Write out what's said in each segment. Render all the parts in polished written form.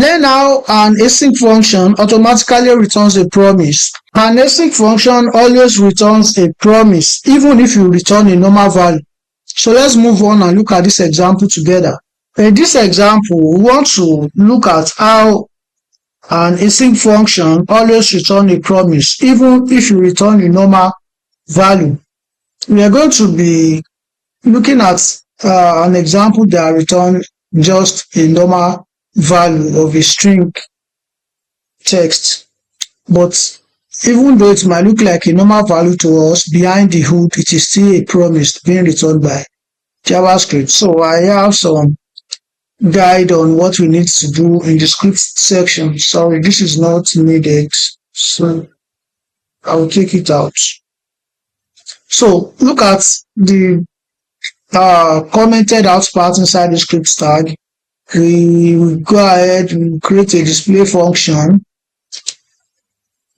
Then now an async function automatically returns a promise. An async function always returns a promise even if you return a normal value. So let's move on and look at this example together. In this example, we want to look at how an async function always returns a promise even if you return a normal value. We are going to be looking at an example that returns just a normal value of a string text, but even though it might look like a normal value to us, behind the hood it is still a promise being returned by JavaScript. So I have some guide on what we need to do in the script section. Sorry, this is not needed, so I will take it out. So look at the commented out part inside the script tag. We will go ahead and create a display function.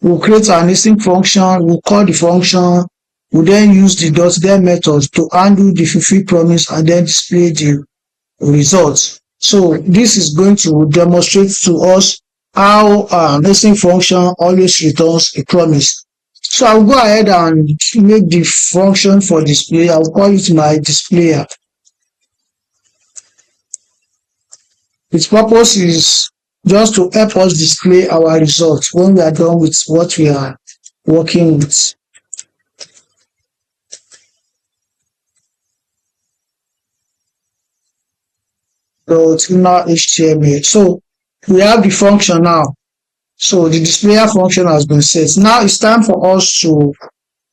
We'll create an async function. We'll call the function. We'll then use the .then method to undo the fulfill promise and then display the results. So this is going to demonstrate to us how an async function always returns a promise. So I'll go ahead and make the function for display. I'll call it my displayer. Its purpose is just to help us display our results when we are done with what we are working with. Inner HTML. So we have the function now. So the displayer function has been set. Now it's time for us to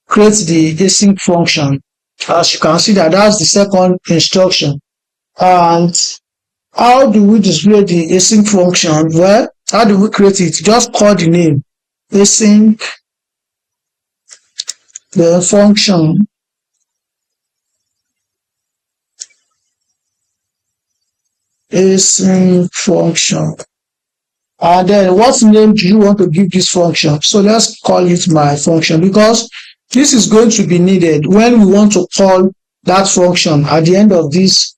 create the async function. As you can see that's the second instruction. And how do we display the async function? Well, how do we create it? Just call the name async, the function, async function. And then what name do you want to give this function? So let's call it my function, because this is going to be needed when we want to call that function at the end of this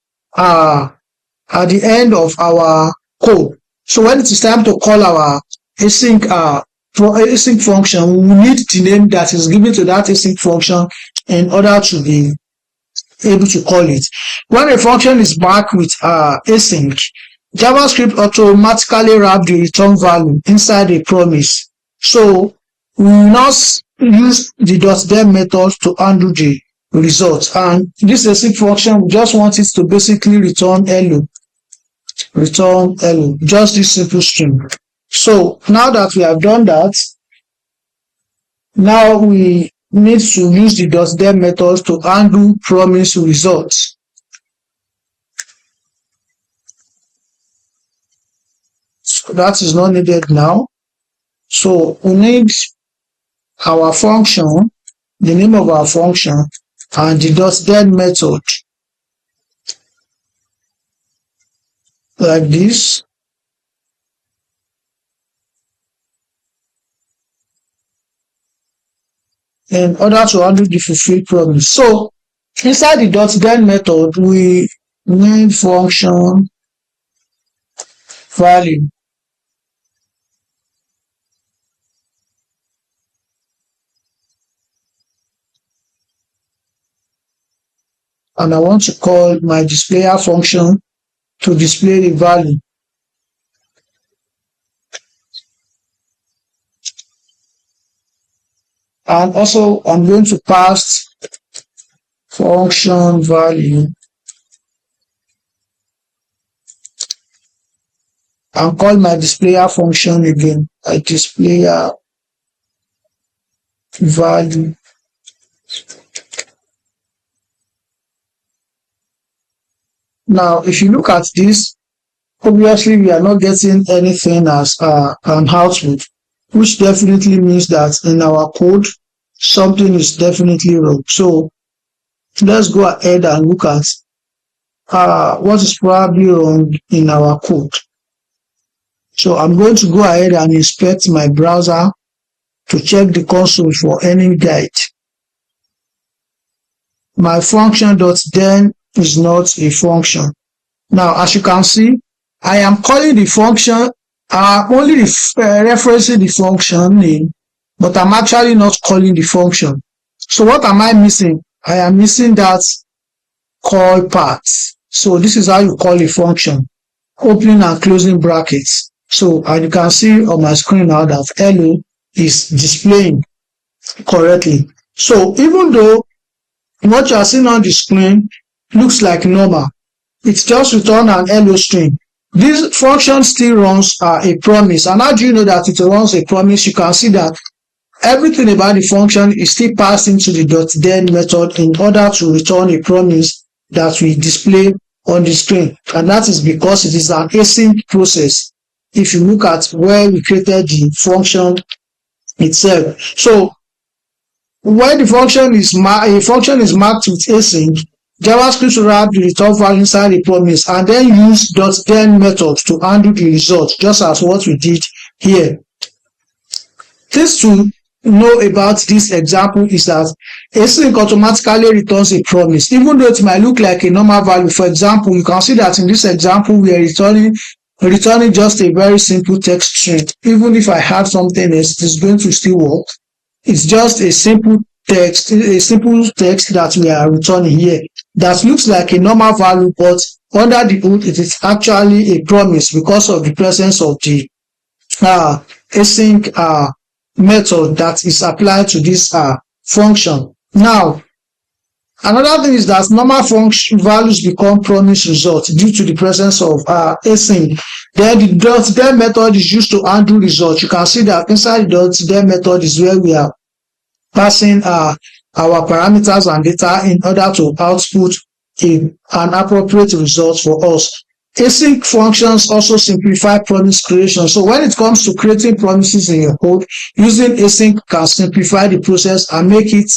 at the end of our code. So when it is time to call our async function, we need the name that is given to that async function in order to be able to call it. When a function is back with async, JavaScript automatically wrap the return value inside a promise. So we will not use the .then method to undo the results. And this async function, we just want it to basically return hello. Return hello. Just this simple string. So now that we have done that, now we need to use the .then method to undo promise results. So that is not needed now. So we need our function, the name of our function, and the .then method. Like this. In order to undo the fulfill promise. So inside the .then method, we need function value. And I want to call my displayer function to display the value. And also I'm going to pass function value and call my displayer function again, a displayer value. Now, if you look at this, obviously we are not getting anything as an output, which definitely means that in our code, something is definitely wrong. So let's go ahead and look at what is probably wrong in our code. So I'm going to go ahead and inspect my browser to check the console for any guide. My function.then is not a function. Now, as you can see, I am calling the function I'm only referencing the function name, but I'm actually not calling the function. So what am I missing? I am missing that call part. So this is how you call a function, opening and closing brackets. So and you can see on my screen now that hello is displaying correctly. So even though what you are seeing on the screen looks like normal, it's just return an hello string. This function still runs a promise. And how do you know that it runs a promise? You can see that everything about the function is still passed into the .then method in order to return a promise that we display on the screen. And that is because it is an async process. If you look at where we created the function itself. So when the function is marked with async, JavaScript will wrap the return value inside the promise and then use .then method to handle the result, just as what we did here. Things to know about this example is that async automatically returns a promise, even though it might look like a normal value. For example, you can see that in this example we are returning just a very simple text string. Even if I had something else, it is going to still work. It's just a simple text that we are returning here that looks like a normal value, but under the hood it is actually a promise because of the presence of the async method that is applied to this function. Now, another thing is that normal function values become promise results due to the presence of async. Then the .then method is used to handle results. You can see that inside the .then method is where we are passing our parameters and data in order to output an appropriate result for us. Async functions also simplify promise creation. So when it comes to creating promises in your code, using async can simplify the process and make it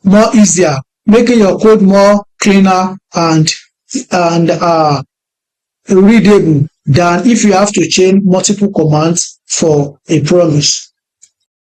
more easier, making your code more cleaner and readable than if you have to chain multiple commands for a promise.